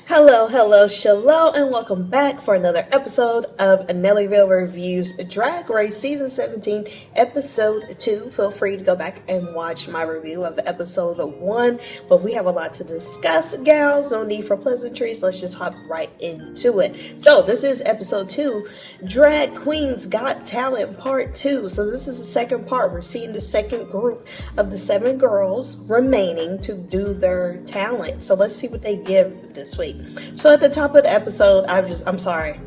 Hello, shalom, and welcome back for another episode of Nellyvylle Reviews Drag Race Season 17, Episode 2. Feel free to go back and watch my review of Episode 1, but we have a lot to discuss, gals. No need for pleasantries. Let's just hop right into it. So, this is Episode 2, Drag Queens Got Talent Part 2. So, this is the second part. We're seeing the second group of the 7 girls remaining to do their talent. So, let's see what they give this week. So at the top of the episode, I'm sorry.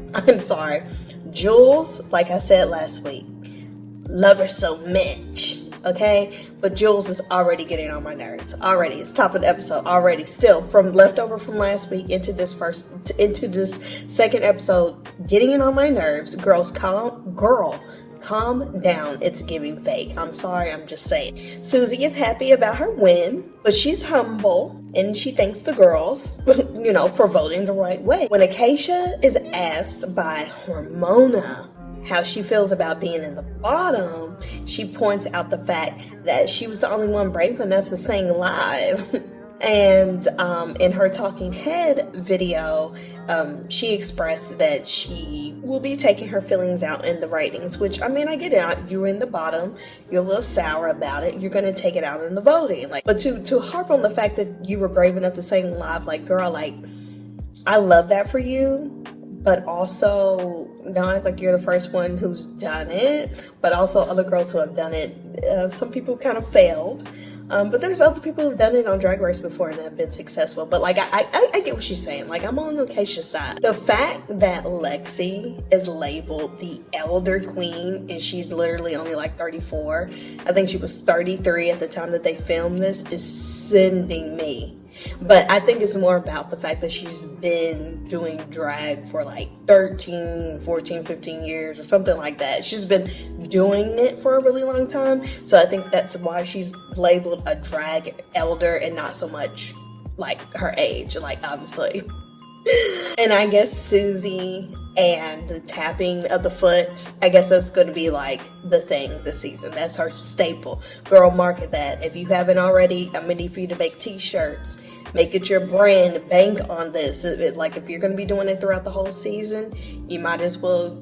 Jules, like I said last week, love her so much, okay? But Jules is already getting on my nerves. Already, it's top of the episode. Already, still from leftover from last week into this second episode, getting it on my nerves. Calm down. It's giving fake. I'm sorry, I'm just saying. Susie is happy about her win, but she's humble and she thanks the girls, for voting the right way. When Acacia is asked by Hormona how she feels about being in the bottom, she points out the fact that she was the only one brave enough to sing live. And in her talking head video, she expressed that she will be taking her feelings out in the ratings, which, I mean, I get it. You're in the bottom. You're a little sour about it. You're going to take it out in the voting. But to harp on the fact that you were brave enough to sing live, girl, I love that for you. But also, not like you're the first one who's done it, but also other girls who have done it. Some people kind of failed. But there's other people who've done it on Drag Race before and have been successful. But I get what she's saying. I'm on Acacia's side. The fact that Lexi is labeled the elder queen and she's literally only 34. I think she was 33 at the time that they filmed this, is sending me. But I think it's more about the fact that she's been doing drag for 13, 14, 15 years or something like that. She's been doing it for a really long time. So I think that's why she's labeled a drag elder and not so much her age, obviously. And I guess Susie and the tapping of the foot, I guess that's going to be the thing this season. That's her staple. Girl, market that. If you haven't already, I'm going to need for you to make t-shirts. Make it your brand. Bank on this. If you're going to be doing it throughout the whole season, you might as well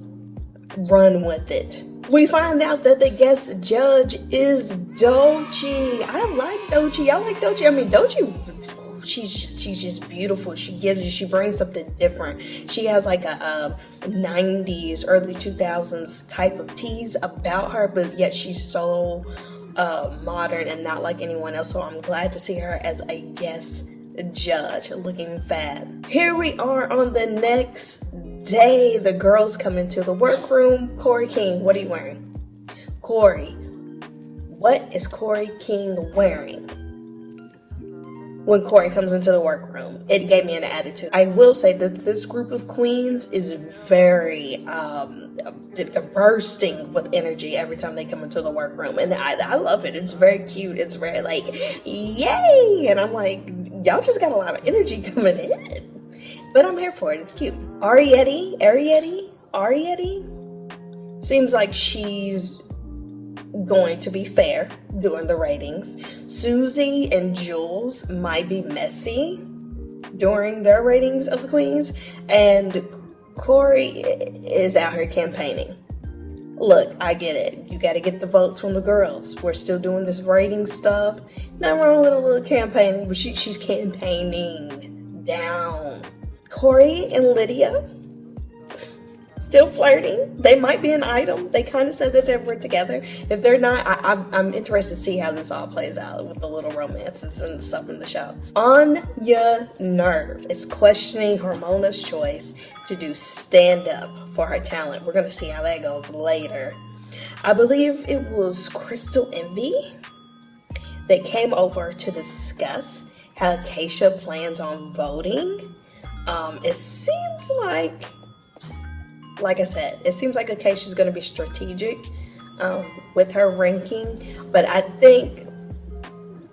run with it. We find out that the guest judge is Doechii. I like Doechii. I like Doechii. I mean, Doechii, she's just beautiful. She brings something different. She has a 90s, early 2000s type of tease about her, but yet she's so modern and not like anyone else. So I'm glad to see her as a guest judge, looking fab. Here we are on the next day. The girls come into the workroom. Corey King, what are you wearing? Corey, what is Corey King wearing? When Corey comes into the workroom, it gave me an attitude. I will say that this group of queens is very, they're bursting with energy every time they come into the workroom. And I love it. It's very cute. It's very yay! And I'm y'all just got a lot of energy coming in. But I'm here for it. It's cute. Arietti seems like she's going to be fair during the ratings. Susie and Jules might be messy during their ratings of the queens, and Corey is out here campaigning. Look, I get it. You got to get the votes from the girls. We're still doing this rating stuff. Not wrong with a little campaigning, but she's campaigning down. Corey and Lydia still flirting. They might be an item. They kind of said that they were together. If they're not, I'm interested to see how this all plays out with the little romances and stuff in the show. Anya Nerve is questioning Hormona's choice to do stand-up for her talent. We're going to see how that goes later. I believe it was Crystal Envy that came over to discuss how Acacia plans on voting. It seems like I said, it seems like Acacia's going to be strategic with her ranking, but I think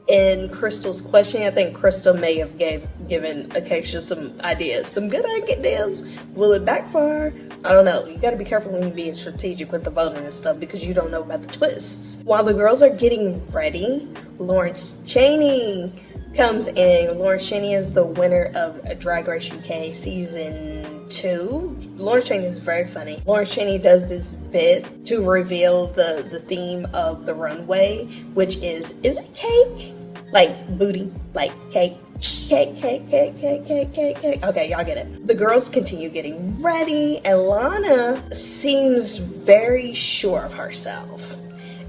in Crystal's question, I think Crystal may have given Acacia some ideas, some good ideas. Will it backfire? I don't know. You got to be careful when you're being strategic with the voting and stuff because you don't know about the twists. While the girls are getting ready, Lawrence Chaney comes in. Lauren Cheney is the winner of Drag Race UK Season 2. Lauren Cheney is very funny. Lauren Cheney does this bit to reveal the theme of the runway, which is it cake? Like booty, like cake. Cake. Okay, y'all get it. The girls continue getting ready, and Lana seems very sure of herself.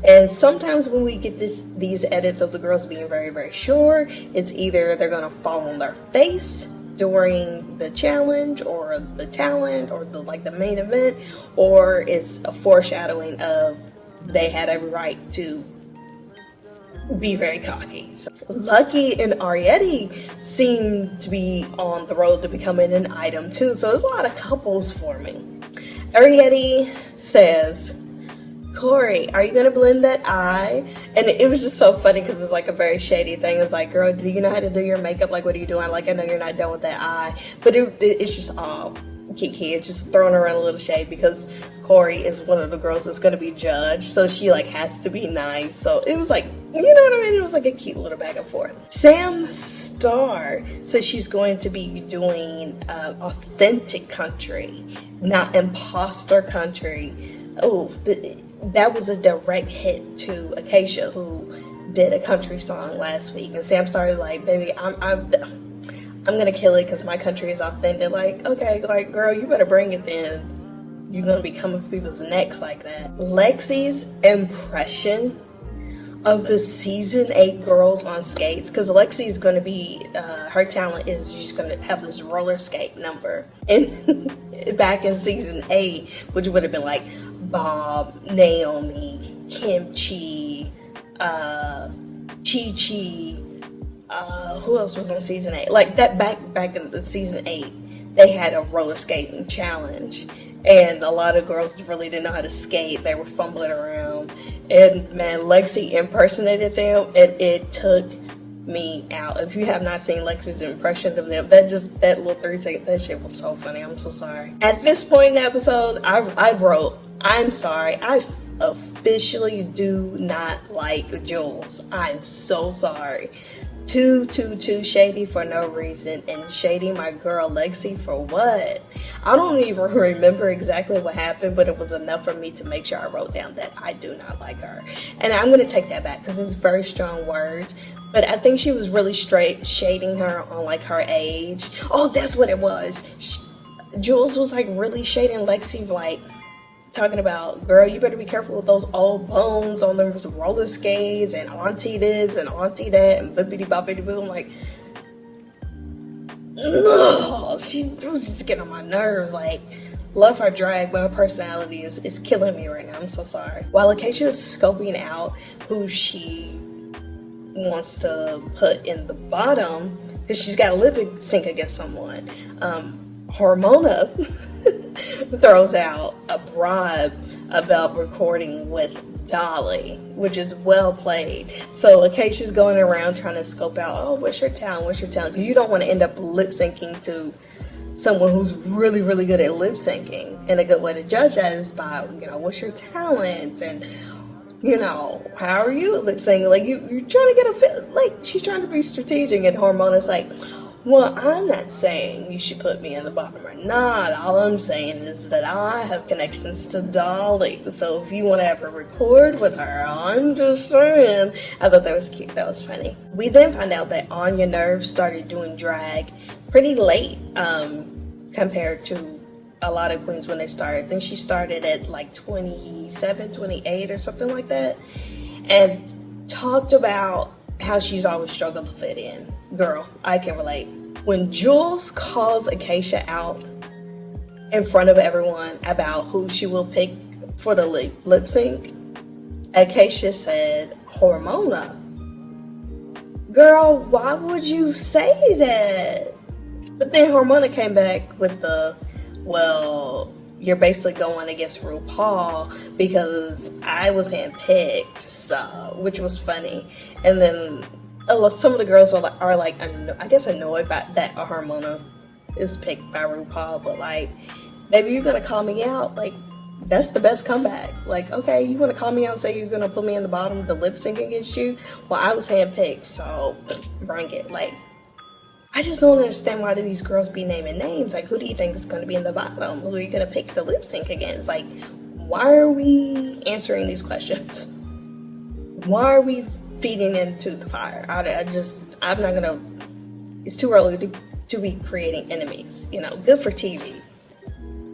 And sometimes when we get these edits of the girls being very, very sure, it's either they're gonna fall on their face during the challenge or the talent or the main event, or it's a foreshadowing of they had every right to be very cocky. So Lucky and Arietti seem to be on the road to becoming an item too, so there's a lot of couples forming. Arietti says, Corey, are you gonna blend that eye? And it was just so funny because it's like a very shady thing. It's like, girl, do you know how to do your makeup? Like, what are you doing? Like, I know you're not done with that eye. But it's just all Kiki. It's just throwing around a little shade because Corey is one of the girls that's gonna be judged. So she has to be nice. So it was like, you know what I mean? It was like a cute little back and forth. Sam Starr says she's going to be doing authentic country, not imposter country. Oh, that was a direct hit to Acacia, who did a country song last week. And Sam started like, baby, I'm gonna kill it because my country is authentic. Like, okay, like, girl, you better bring it then. You're gonna be coming for people's necks like that. Lexi's impression of the season 8 girls on skates, because Lexi's gonna be, her talent is she's gonna have this roller skate number. And back in season 8, which would have been like Bob, Naomi, Kimchi, Chi-Chi, who else was on season 8? Like that back in the season 8, they had a roller skating challenge. And a lot of girls really didn't know how to skate. They were fumbling around. And man, Lexi impersonated them, and it took me out. If you have not seen Lexi's impression of them, that little 3-second, that shit was so funny. I'm so sorry. At this point in the episode, I wrote, I'm sorry. I officially do not like Jules. I'm so sorry. Too shady for no reason, and shady my girl Lexi for what? I don't even remember exactly what happened, but it was enough for me to make sure I wrote down that I do not like her. And I'm going to take that back because it's very strong words, but I think she was really straight shading her on like her age. Oh, that's what it was. Jules was like really shading Lexi, like talking about, girl, you better be careful with those old bones on them roller skates, and auntie this and auntie that, and bippity boppity boom. Like, ugh, she was just getting on my nerves. Like, love her drag, but her personality is killing me right now. I'm so sorry. While Acacia is scoping out who she wants to put in the bottom, because she's got a lip sync against someone, Hormona throws out a bribe about recording with Dolly, which is well played. So Acacia's going around trying to scope out, oh, what's your talent? Because you don't want to end up lip syncing to someone who's really, really good at lip syncing. And a good way to judge that is by, what's your talent? And, how are you at lip syncing? Like, you're trying to get a fit. Like, she's trying to be strategic, and Hormona's like, well, I'm not saying you should put me in the bottom or not. All I'm saying is that I have connections to Dolly. So if you want to ever record with her, I'm just saying. I thought that was cute. That was funny. We then find out that Anya Nerve started doing drag pretty late compared to a lot of queens when they started. I think she started at like 27, 28 or something like that. And talked about how she's always struggled to fit in. Girl, I can relate. When Jules calls Acacia out in front of everyone about who she will pick for the lip sync, Acacia said, Hormona. Girl, why would you say that? But then Hormona came back with the, well, you're basically going against RuPaul because I was handpicked, so, which was funny. And then some of the girls are like, I guess annoyed by that Hormona is picked by RuPaul, but like, baby, you're gonna call me out? Like, That's the best comeback. Like, okay, you want to call me out and say you're going to put me in the bottom of the lip sync against you? Well, I was handpicked, so bring it. Like, I just don't understand why do these girls be naming names. Like, who do you think is going to be in the bottom? Who are you going to pick the lip sync against? Like, why are we answering these questions? Why are we feeding into the fire? I'm not going to, it's too early to be creating enemies. You know, good for TV.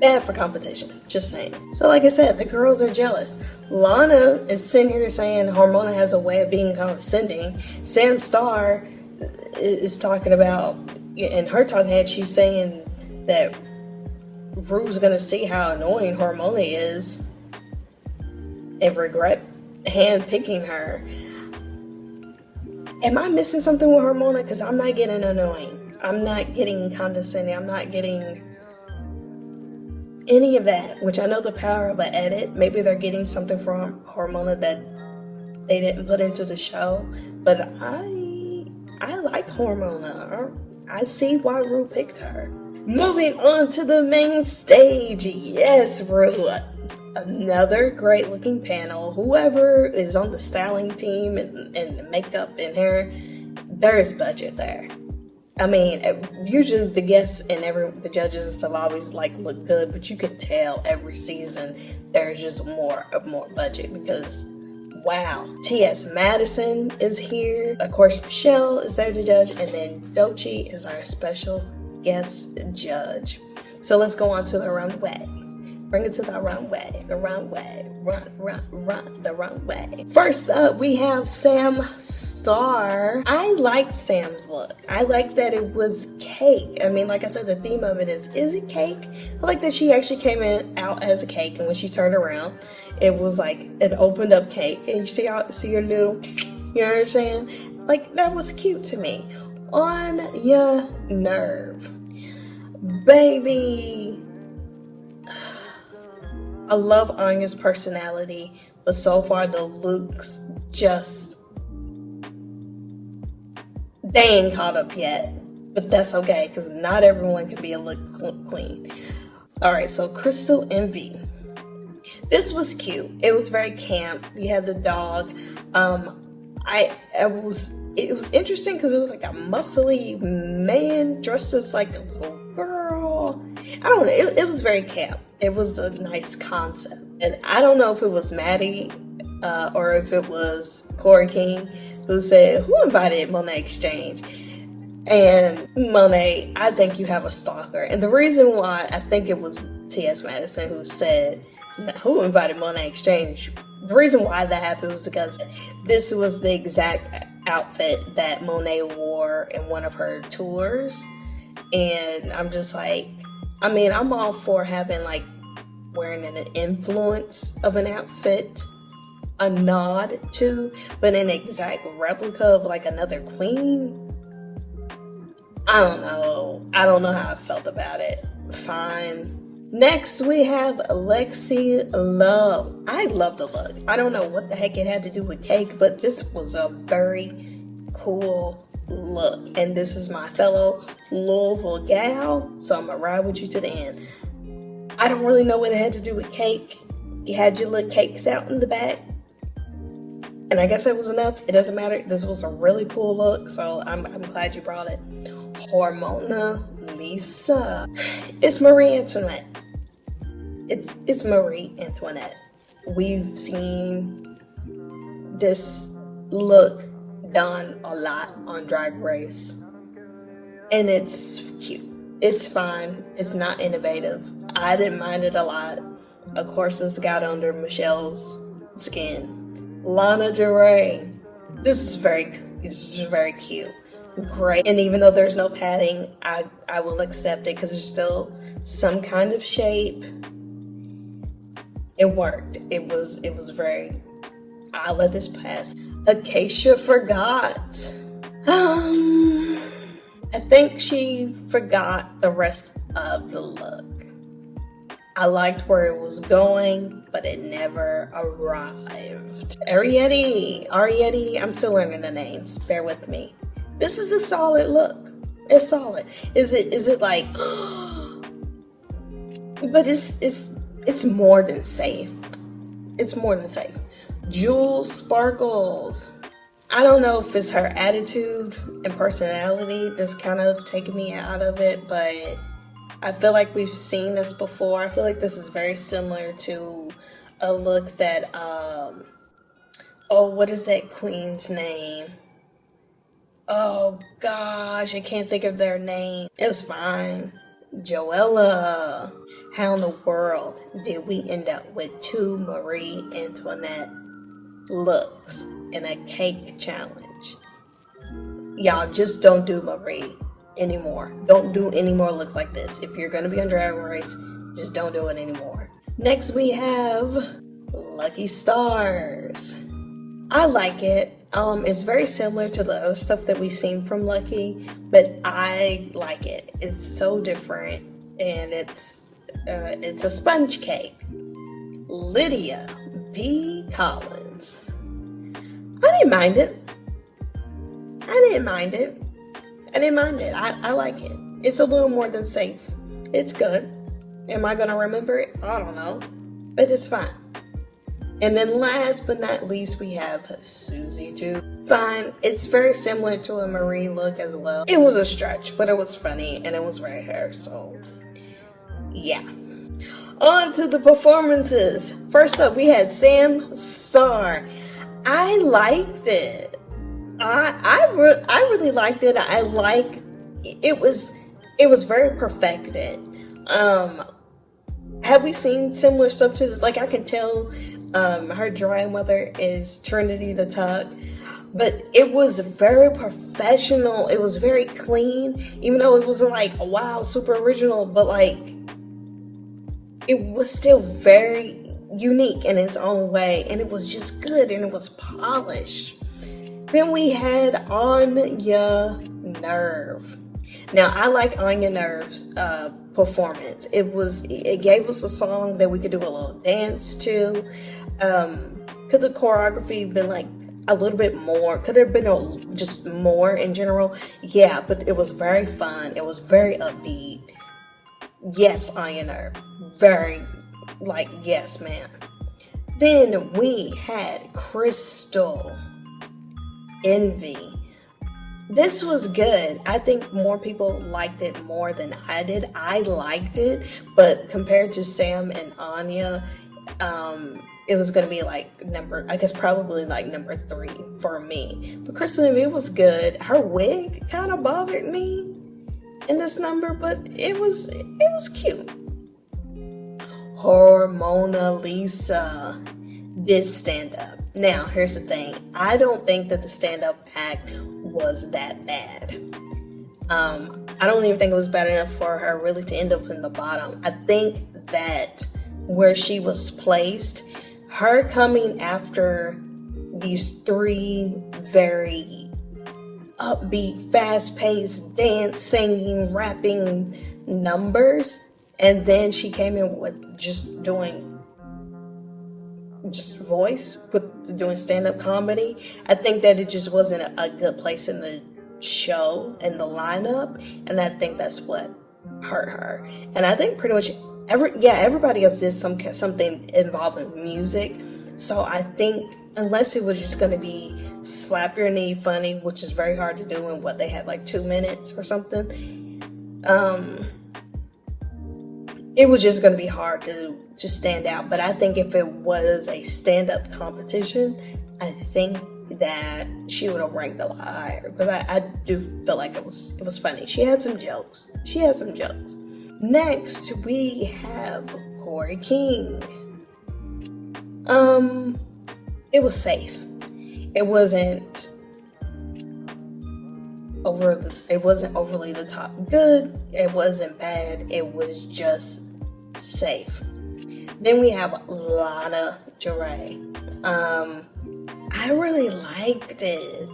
Bad for competition, just saying. So like I said, the girls are jealous. Lana is sitting here saying Harmona has a way of being condescending. Sam Starr is talking about, in her talking head, she's saying that Rue's gonna see how annoying Harmona is and regret hand-picking her. Am I missing something with Harmona? Because I'm not getting annoying. I'm not getting condescending. I'm not getting any of that, which I know the power of an edit. Maybe they're getting something from Harmona that they didn't put into the show, but I like Harmona. I see why Rue picked her. Moving on to the main stage. Yes, Rue. Another great looking panel. Whoever is on the styling team and the makeup and hair, there is budget there. I mean, usually the guests and the judges and stuff always look good, but you can tell every season there's just more budget because, wow. T.S. Madison is here. Of course, Michelle is there to judge, and then Doechii is our special guest judge. So let's go on to the runway. Bring it to the runway. The runway. Run the runway. First up, we have Sam Starr. I liked Sam's look. I like that it was cake. I mean, like I said, the theme of it is it cake? I like that she actually came out as a cake, and when she turned around, it was like an opened up cake. And you see your little, you know what I'm saying? Like, that was cute to me. On your nerve. Baby. I love Anya's personality, but so far the looks just, they ain't caught up yet. But that's okay, because not everyone can be a look queen. Alright, so Crystal Envy. This was cute. It was very camp. You had the dog. It was interesting because it was like a muscly man dressed as like a little girl. I don't know. It was very camp. It was a nice concept. And I don't know if it was Maddie or if it was Corey King who said, who invited Monet Exchange? And Monet, I think you have a stalker. And the reason why I think it was T.S. Madison who said, who invited Monet Exchange? The reason why that happened was because this was the exact outfit that Monet wore in one of her tours. And I'm just like, I mean, I'm all for having like wearing an influence of an outfit, a nod to, but an exact replica of like another queen. I don't know how I felt about it. Fine. Next, we have Lexi Love. I love the look. I don't know what the heck it had to do with cake, but this was a very cool look. And this is my fellow Louisville gal, so I'm going to ride with you to the end. I don't really know what it had to do with cake. You had your little cakes out in the back. And I guess that was enough. It doesn't matter. This was a really cool look, so I'm glad you brought it. Hormona Lisa. It's Marie Antoinette. It's Marie Antoinette. We've seen this look done a lot on Drag Race. And it's cute. It's fine. It's not innovative. I didn't mind it a lot. Of course, this got under Michelle's skin. Lana Del Rey. This is very cute. Great. And even though there's no padding, I will accept it because there's still some kind of shape. It worked. It was very, I'll let this pass. Acacia forgot. I think she forgot the rest of the look. I liked where it was going, but it never arrived. Arietti, I'm still learning the names. Bear with me. This is a solid look. It's solid. Is it like, but it's it's more than safe. It's more than safe. Jules sparkles. I don't know if it's her attitude and personality that's kind of taking me out of it, but I feel like we've seen this before. I feel like this is very similar to a look that, what is that queen's name? Oh gosh, I can't think of their name. It was fine. Joella. How in the world did we end up with 2 Marie Antoinette looks in a cake challenge? Y'all just don't do Marie anymore. Don't do any more looks like this. If you're gonna be on Drag Race, just don't do it anymore. Next we have Lucky Stars. I like it. It's very similar to the other stuff that we've seen from Lucky, but I like it. It's so different, and it's a sponge cake. Lydia B. Collins. I didn't mind it. I like it. It's a little more than safe. It's good. Am I gonna remember it? I don't know, but it's fine. And then last but not least, we have Susie too. Fine. It's very similar to a Marie look as well. It was a stretch, but it was funny and it was right hair, so yeah. On to the performances. First up, we had Sam Starr. I liked it. I really liked it. I like it was very perfected. Have we seen similar stuff to this? Like, I can tell her dry mother is Trinity the Tug, but it was very professional. It was very clean, even though it wasn't like, wow, super original, but like it was still very unique in its own way, and it was just good, and it was polished. Then we had Anya Nerve. Now, I like Anya Nerve's performance. It gave us a song that we could do a little dance to. Could the choreography been like a little bit more? Could there have been just more in general? Yeah, but it was very fun. It was very upbeat. Yes, Anya Nerve. Very, like, yes, man. Then we had Crystal Envy. This was good. I think more people liked it more than I did. I liked it, but compared to Sam and Anya, it was going to be like probably like number 3 for me. But Crystal Envy was good. Her wig kind of bothered me in this number, but it was cute. Mona Lisa did stand up. Now, here's the thing. I don't think that the stand-up act was that bad. I don't even think it was bad enough for her really to end up in the bottom. I think that where she was placed, her coming after these 3 very upbeat, fast-paced, dance, singing, rapping numbers, and then she came in with just doing doing stand-up comedy. I think that it just wasn't a good place in the show and the lineup, and I think that's what hurt her. And I think pretty much everybody else did something involving music. So I think unless it was just going to be slap your knee funny, which is very hard to do in what they had like 2 minutes or something, it was just going to be hard to stand out. But I think if it was a stand-up competition, I think that she would have ranked a lot higher, because I do feel like it was funny. She had some jokes. Next, we have Corey King. It was safe. It wasn't overly the top good. It wasn't bad. It was just safe. Then we have Lana Dre. I really liked it.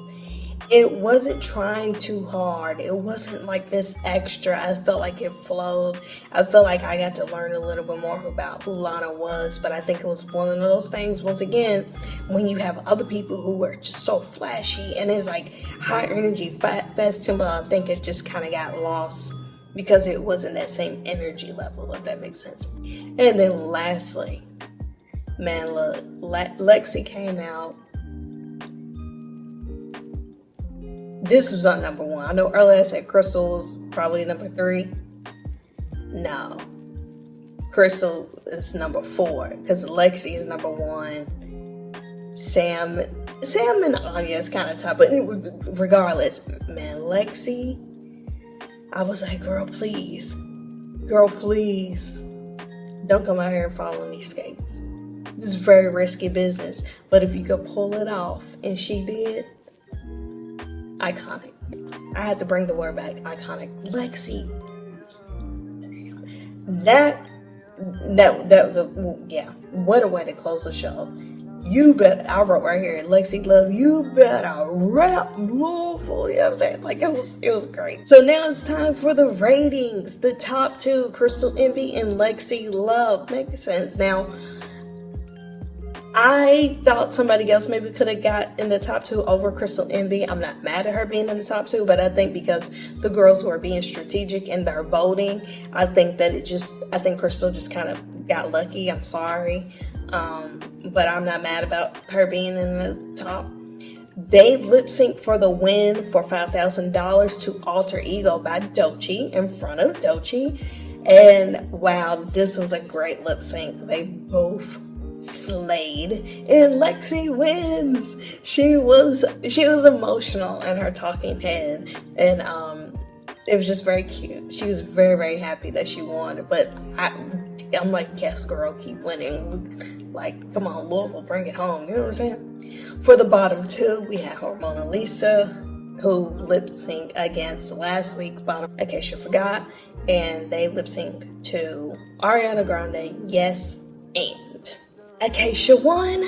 It wasn't trying too hard. It wasn't like this extra. I felt like it flowed. I felt like I got to learn a little bit more about who Lana was, but I think it was one of those things, once again, when you have other people who are just so flashy and it's like high energy, fast tempo, I think it just kind of got lost because it wasn't that same energy level, if that makes sense. And then lastly, man, look, Lexi came out. This was on number 1. I know earlier I said Crystal was probably number 3. No. Crystal is number 4 because Lexi is number 1. Sam and Anya is kind of top, but regardless, man, Lexi, I was like, girl, please, don't come out here and follow these skates. This is very risky business, but if you could pull it off, and she did, iconic. I had to bring the word back, iconic. Lexi, yeah, what a way to close the show. I wrote right here, Lexi Love, you better rap Louisville. You know what I'm saying? Like, it was great. So now it's time for the ratings. The top 2, Crystal Envy and Lexi Love. Makes sense. Now, I thought somebody else maybe could have got in the top 2 over Crystal Envy. I'm not mad at her being in the top 2, but I think because the girls were being strategic in their voting, I think Crystal just kind of got lucky. I'm sorry. But I'm not mad about her being in the top. They lip sync for the win for $5,000 to Alter Ego by Doechii in front of Doechii. And wow, this was a great lip sync. They both slayed, and Lexi wins. She was emotional in her talking head, and it was just very cute. She was very, very happy that she won. But I'm like, yes, girl, keep winning. Like, come on, Louisville, bring it home. You know what I'm saying? For the bottom 2, we had Hormona Lisa, who lip synced against last week's bottom, in case you forgot, and they lip synced to Ariana Grande, Yes and. Acacia won.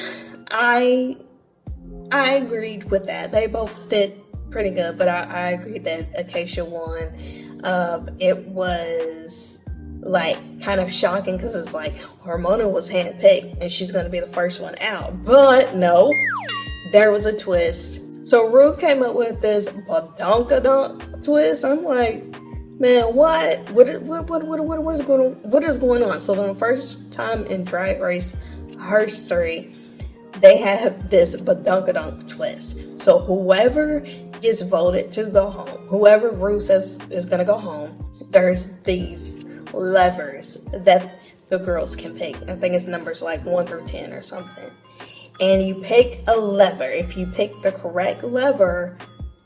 I agreed with that. They both did pretty good, but I agreed that Acacia won. It was like kind of shocking because it's like Hormona was handpicked and she's going to be the first one out, but no, there was a twist. So Rue came up with this badonkadonk twist. I'm like, man, what is going on? So the first time in Drag Race history, they have this badonkadonk twist. So whoever gets voted to go home, whoever Rue says is going to go home, there's these levers that the girls can pick. I think it's numbers like 1 through 10 or something. And you pick a lever. If you pick the correct lever,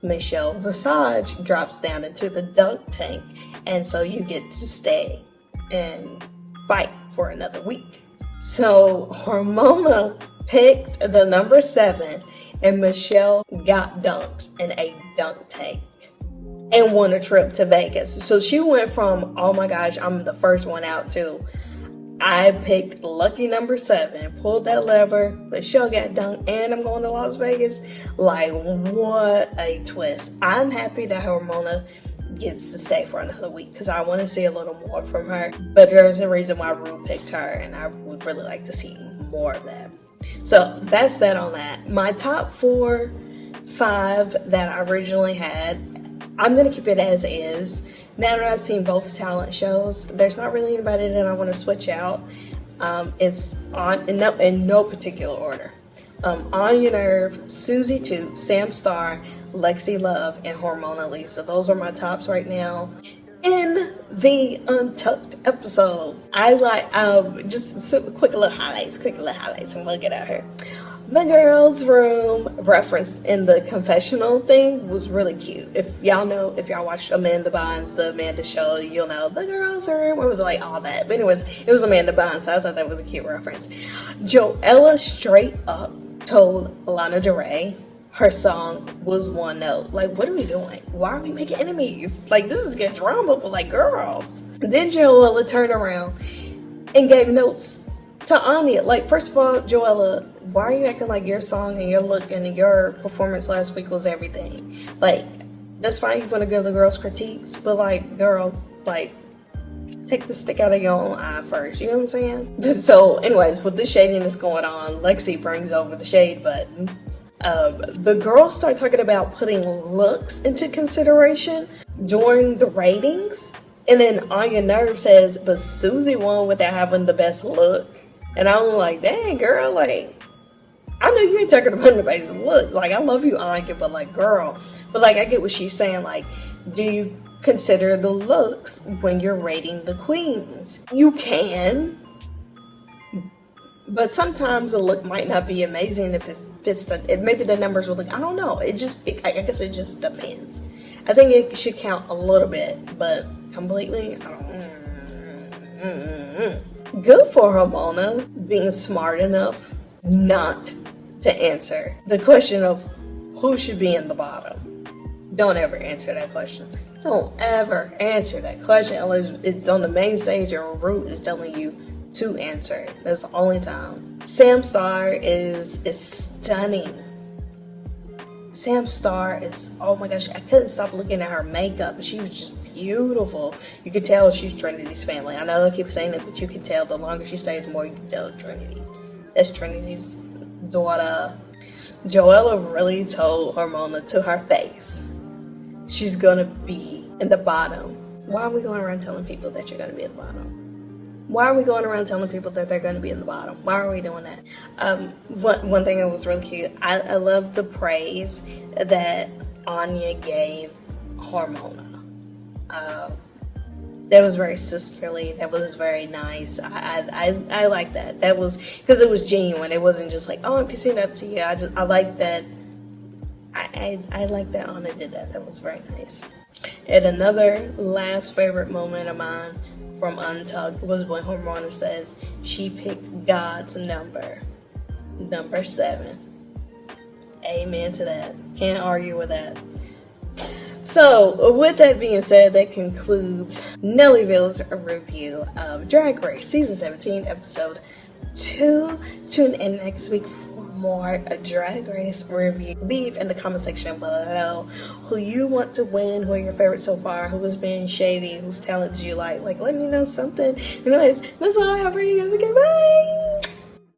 Michelle Visage drops down into the dunk tank. And so you get to stay and fight for another week. So Hormona picked the number 7 and Michelle got dunked in a dunk tank and won a trip to Vegas. So she went from, oh my gosh, I'm the first one out, to I picked lucky number 7, pulled that lever, Michelle got dunked, and I'm going to Las Vegas. Like, what a twist. I'm happy that Hormona gets to stay for another week because I want to see a little more from her. But there's a reason why Rue picked her, and I would really like to see more of that. So that's that on that. My top 4, 5 that I originally had, I'm going to keep it as is. Now that I've seen both talent shows, there's not really anybody that I want to switch out. It's on in no particular order. On Your Nerve, Susie Toot, Sam Starr, Lexi Love, and Hormona Lisa. Those are my tops right now. In the Untucked episode, I like just quick little highlights, and we'll get out here. The girls' room reference in the confessional thing was really cute. If y'all watched Amanda Bynes, the Amanda show, you'll know the girls' room. What was it, like, all that? But anyways, it was Amanda Bynes, so I thought that was a cute reference. Joella straight up told Lana Del Rey her song was one note. Like, what are we doing? Why are we making enemies? Like, this is good drama, but like, girls. Then Joella turned around and gave notes to Anya. Like, first of all, Joella, why are you acting like your song and your look and your performance last week was everything? Like, that's fine, you want to give the girls critiques, but like, girl, like, take the stick out of your own eye first, you know what I'm saying? So anyways, with this shadiness going on, Lexi brings over the shade button. The girls start talking about putting looks into consideration during the ratings. And then On Your Nerve says, but Susie won without having the best look. And I'm like, dang, girl, like, I know you ain't talking about anybody's looks. Like, I love you, Anya, but like, girl. But like, I get what she's saying. Like, do you consider the looks when you're rating the queens? You can. But sometimes the look might not be amazing if it fits maybe the numbers will look, I don't know. I guess it just depends. I think it should count a little bit, but completely, I don't. Good for Ramona being smart enough not to answer the question of who should be in the bottom. Don't ever answer that question. Don't ever answer that question unless it's on the main stage and Root is telling you to answer it. That's the only time. Sam Star is stunning. Sam Star is, oh my gosh, I couldn't stop looking at her makeup. She was just beautiful. You could tell she's Trinity's family. I know I keep saying it, but you can tell the longer she stays, the more you can tell Trinity. That's Trinity's daughter. Joella really told Ramona to her face she's gonna be in the bottom. Why are we going around telling people that you're gonna be at the bottom? Why are we going around telling people that they're going to be in the bottom? Why are we doing that? One thing that was really cute, I love the praise that Anya gave Ramona. That was very sisterly. That was very nice. I like that. That was because it was genuine. It wasn't just like, oh, I'm kissing up to you. I like that. I like that Anya did that. That was very nice. And another last favorite moment of mine from Untucked was when Ramona says she picked God's number 7. Amen to that. Can't argue with that. So, with that being said, that concludes Nellyville's review of Drag Race Season 17, Episode 2. Tune in next week for more Drag Race review. Leave in the comment section below who you want to win, who are your favorites so far, who has been shady, whose talent do you like. Like, let me know something. Anyways, that's all I have for you guys. Okay, bye!